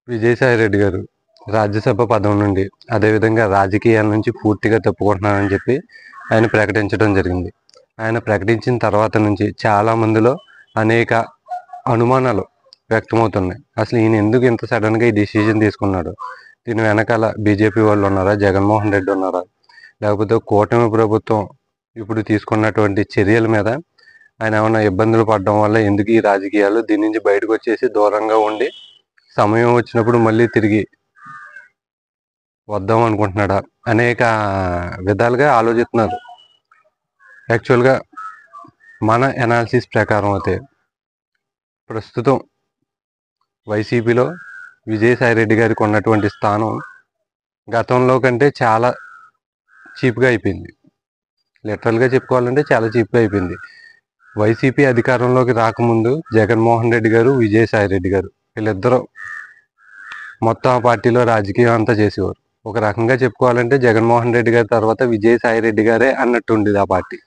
విజయసాయిరెడ్డి గారు రాజ్యసభ పదవి నుండి, అదేవిధంగా రాజకీయాల నుంచి పూర్తిగా తప్పుకుంటున్నారని చెప్పి ఆయన ప్రకటించడం జరిగింది. ఆయన ప్రకటించిన తర్వాత నుంచి చాలా మందిలో అనేక అనుమానాలు వ్యక్తమవుతున్నాయి. అసలు ఈయన ఎందుకు ఇంత సడన్గా ఈ డిసిజన్ తీసుకున్నాడు? దీని వెనకాల బీజేపీ వాళ్ళు ఉన్నారా, జగన్మోహన్ రెడ్డి ఉన్నారా, లేకపోతే కూటమి ప్రభుత్వం ఇప్పుడు తీసుకున్నటువంటి చర్యల మీద ఆయన ఏమైనా ఇబ్బందులు పడడం వల్ల ఎందుకు ఈ రాజకీయాలు, దీని నుంచి బయటకు వచ్చేసి దూరంగా ఉండి సమయం వచ్చినప్పుడు మళ్ళీ తిరిగి వద్దాం అనుకుంటున్నాడా? అనేక విధాలుగా ఆలోచిస్తున్నారు. యాక్చువల్గా మన ఎనాలిసిస్ ప్రకారం అయితే ప్రస్తుతం వైసీపీలో విజయసాయిరెడ్డి గారికి ఉన్నటువంటి స్థానం గతంలో కంటే చాలా చీప్గా అయిపోయింది. లిటరల్గా చెప్పుకోవాలంటే చాలా చీప్గా అయిపోయింది. వైసీపీ అధికారంలోకి రాకముందు జగన్మోహన్ రెడ్డి గారు, విజయసాయిరెడ్డి గారు వీళ్ళిద్దరూ మొత్తం ఆ పార్టీలో రాజకీయం అంతా చేసేవారు. ఒక రకంగా చెప్పుకోవాలంటే జగన్మోహన్ రెడ్డి గారి తర్వాత విజయసాయిరెడ్డి గారే అన్నట్టు ఉండేది ఆ పార్టీ.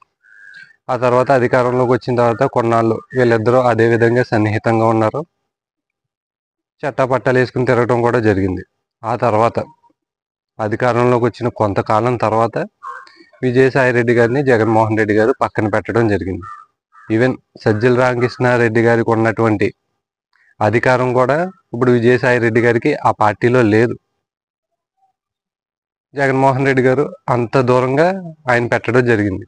ఆ తర్వాత అధికారంలోకి వచ్చిన తర్వాత కొన్నాళ్ళు వీళ్ళిద్దరూ అదే విధంగా సన్నిహితంగా ఉన్నారు. చట్టాపట్టాలు వేసుకుని తిరగడం కూడా జరిగింది. ఆ తర్వాత అధికారంలోకి వచ్చిన కొంతకాలం తర్వాత విజయసాయిరెడ్డి గారిని జగన్మోహన్ రెడ్డి గారు పక్కన పెట్టడం జరిగింది. ఈవెన్ సజ్జల రామకృష్ణారెడ్డి గారికి ఉన్నటువంటి అధికారం కూడా ఇప్పుడు విజయసాయిరెడ్డి గారికి ఆ పార్టీలో లేదు. జగన్మోహన్ రెడ్డి గారు అంత దూరంగా ఆయన పెట్టడం జరిగింది.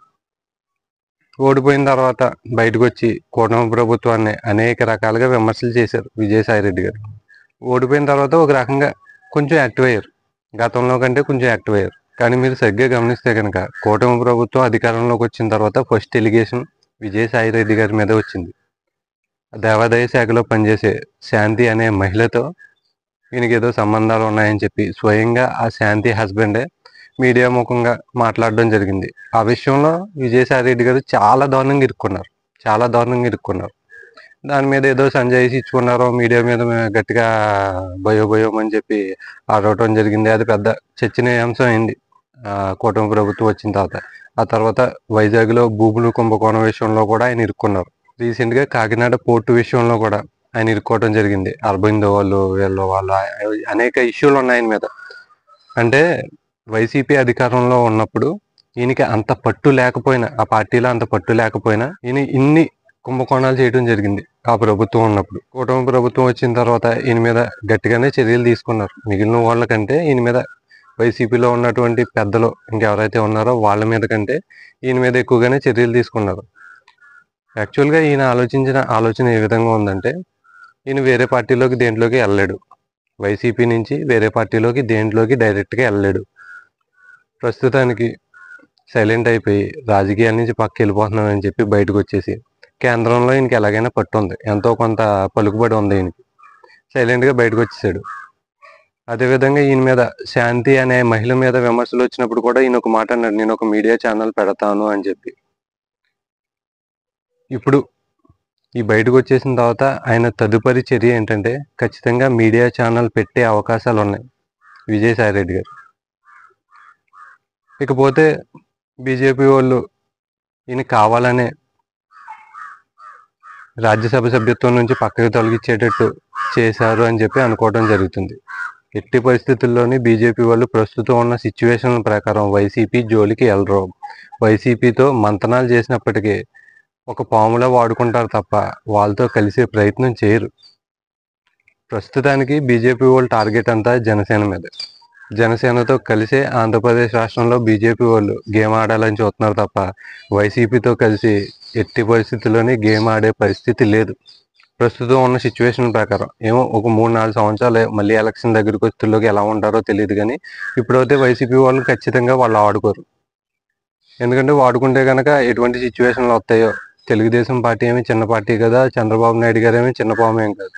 ఓడిపోయిన తర్వాత బయటకు వచ్చి కూటమి ప్రభుత్వాన్ని అనేక రకాలుగా విమర్శలు చేశారు విజయసాయిరెడ్డి గారు. ఓడిపోయిన తర్వాత ఒక రకంగా కొంచెం యాక్టివ్ అయ్యారు, గతంలో కంటే కొంచెం యాక్టివ్ అయ్యారు. కానీ మీరు సరిగ్గా గమనిస్తే కనుక కూటమి ప్రభుత్వం అధికారంలోకి వచ్చిన తర్వాత ఫస్ట్ ఎలిగేషన్ విజయసాయిరెడ్డి గారి మీద వచ్చింది. దేవాదాయ శాఖలో పనిచేసే శాంతి అనే మహిళతో ఈయనకి ఏదో సంబంధాలు ఉన్నాయని చెప్పి స్వయంగా ఆ శాంతి హస్బెండే మీడియా ముఖంగా మాట్లాడడం జరిగింది. ఆ విషయంలో విజయసాయిరెడ్డి గారు చాలా దారుణంగా ఇరుక్కున్నారు. దాని మీద ఏదో సంజాయిషి ఇచ్చుకున్నారో మీడియా మీద గట్టిగా భయోభయం అని చెప్పి ఆడవటం జరిగింది. అది పెద్ద చర్చనీయాంశం అయింది కూటమి ప్రభుత్వం వచ్చిన తర్వాత. ఆ తర్వాత వైజాగ్లో భూములు కుంభకోణం విషయంలో కూడా ఆయన ఇరుక్కున్నారు. రీసెంట్గా కాకినాడ పోర్టు విషయంలో కూడా ఆయన ఇరుక్కోవడం జరిగింది. అరబిందో వాళ్ళు అనేక ఇష్యూలు ఉన్నాయి ఆయన మీద. అంటే వైసీపీ అధికారంలో ఉన్నప్పుడు ఈయనకి అంత పట్టు లేకపోయినా, ఆ పార్టీలో అంత పట్టు లేకపోయినా ఈయన ఇన్ని కుంభకోణాలు చేయడం జరిగింది ఆ ప్రభుత్వం ఉన్నప్పుడు. కూటమి ప్రభుత్వం వచ్చిన తర్వాత ఈయన మీద గట్టిగానే చర్యలు తీసుకున్నారు. మిగిలిన వాళ్ళ కంటే ఈయన మీద, వైసీపీలో ఉన్నటువంటి పెద్దలు ఇంకెవరైతే ఉన్నారో వాళ్ళ మీద కంటే ఈయన మీద ఎక్కువగానే చర్యలు తీసుకున్నారు. యాక్చువల్గా ఈయన ఆలోచన ఏ విధంగా ఉందంటే, ఈయన వేరే పార్టీలోకి దేంట్లోకి వెళ్ళలేడు. వైసీపీ నుంచి వేరే పార్టీలోకి దేంట్లోకి డైరెక్ట్గా వెళ్ళలేడు. ప్రస్తుతానికి సైలెంట్ అయిపోయి రాజకీయాల నుంచి పక్క వెళ్ళిపోతున్నానని చెప్పి బయటకు వచ్చేసి, కేంద్రంలో ఈయనకి ఎలాగైనా పట్టు ఉంది, ఎంతో కొంత పలుకుబడి ఉంది, ఈయనకి సైలెంట్గా బయటకు వచ్చేసాడు. అదేవిధంగా ఈయన మీద శాంతి అనే మహిళ మీద విమర్శలు వచ్చినప్పుడు కూడా ఈయన ఒక మాట అన్నాడు, నేను ఒక మీడియా ఛానల్ పెడతాను అని చెప్పి. ఇప్పుడు ఈ బయటకు వచ్చేసిన తర్వాత ఆయన తదుపరి చర్య ఏంటంటే ఖచ్చితంగా మీడియా ఛానల్ పెట్టే అవకాశాలు ఉన్నాయి విజయసాయిరెడ్డి గారు. ఇకపోతే బీజేపీ వాళ్ళు ఈయన కావాలనే రాజ్యసభ సభ్యత్వం నుంచి పక్కకు తొలగించేటట్టు చేశారు అని చెప్పి అనుకోవడం జరుగుతుంది. ఎట్టి పరిస్థితుల్లోని బీజేపీ వాళ్ళు ప్రస్తుతం ఉన్న సిచ్యువేషన్ ప్రకారం వైసీపీ జోలికి వెళ్ళరు. వైసీపీతో మంతనాలు చేసినప్పటికీ ఒక పాములా వాడుకుంటారు తప్ప వాళ్ళతో కలిసే ప్రయత్నం చేయరు. ప్రస్తుతానికి బీజేపీ వాళ్ళ టార్గెట్ అంతా జనసేన మీద. జనసేనతో కలిసే ఆంధ్రప్రదేశ్ రాష్ట్రంలో బీజేపీ వాళ్ళు గేమ్ ఆడాలని చూస్తున్నారు తప్ప వైసీపీతో కలిసి ఎట్టి పరిస్థితుల్లోనే గేమ్ ఆడే పరిస్థితి లేదు ప్రస్తుతం ఉన్న సిచ్యువేషన్ ప్రకారం. ఏమో ఒక 3-4 సంవత్సరాలు మళ్ళీ ఎలక్షన్ దగ్గరికి వచ్చేలోకి ఎలా ఉంటారో తెలియదు. కానీ ఇప్పుడైతే వైసీపీ వాళ్ళు ఖచ్చితంగా వాళ్ళు ఆడుకోరు. ఎందుకంటే వాడుకుంటే కనుక ఎటువంటి సిచ్యువేషన్లు వస్తాయో. తెలుగుదేశం పార్టీ ఏమి చిన్న పార్టీ కదా, చంద్రబాబు నాయుడు గారు ఏమి చిన్న పాము ఏం కాదు,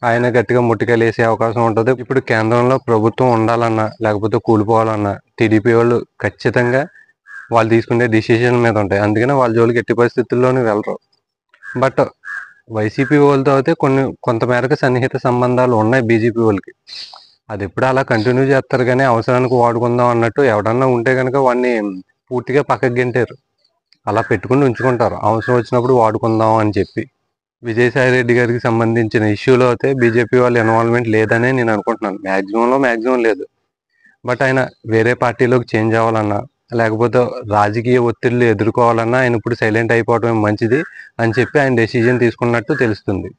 ఆయన గట్టిగా ముట్టికాయలు వేసే అవకాశం ఉంటుంది. ఇప్పుడు కేంద్రంలో ప్రభుత్వం ఉండాలన్నా లేకపోతే కూలిపోవాలన్నా టీడీపీ వాళ్ళు ఖచ్చితంగా వాళ్ళు తీసుకునే డిసిషన్ మీద ఉంటాయి. అందుకని వాళ్ళ జోలికి ఎట్టి పరిస్థితుల్లోనూ వెళ్ళరు. బట్ వైసీపీ వాళ్ళతో అయితే కొంతమేరకు సన్నిహిత సంబంధాలు ఉన్నాయి బీజేపీ వాళ్ళకి. అది ఎప్పుడు అలా కంటిన్యూ చేస్తారు. కానీ అవసరానికి వాడుకుందాం అన్నట్టు ఎవడన్నా ఉంటే కనుక వాడిని పూర్తిగా పక్కకు గెంటారు, అలా పెట్టుకుని ఉంచుకుంటారు అవసరం వచ్చినప్పుడు వాడుకుందాం అని చెప్పి. విజయసాయి రెడ్డి గారికి సంబంధించిన ఇష్యూలో అయితే బీజేపీ వాళ్ళ ఇన్వాల్వ్మెంట్ లేదనే నేను అనుకుంటున్నాను. మ్యాక్సిమం లేదు. బట్ ఆయన వేరే పార్టీలోకి చేంజ్ అవ్వాలన్నా, లేకపోతే రాజకీయ ఒత్తిళ్లు ఎదుర్కోవాలన్నా ఆయన ఇప్పుడు సైలెంట్ అయిపోవడం మంచిది అని చెప్పి ఆయన డెసిజన్ తీసుకున్నట్టు తెలుస్తుంది.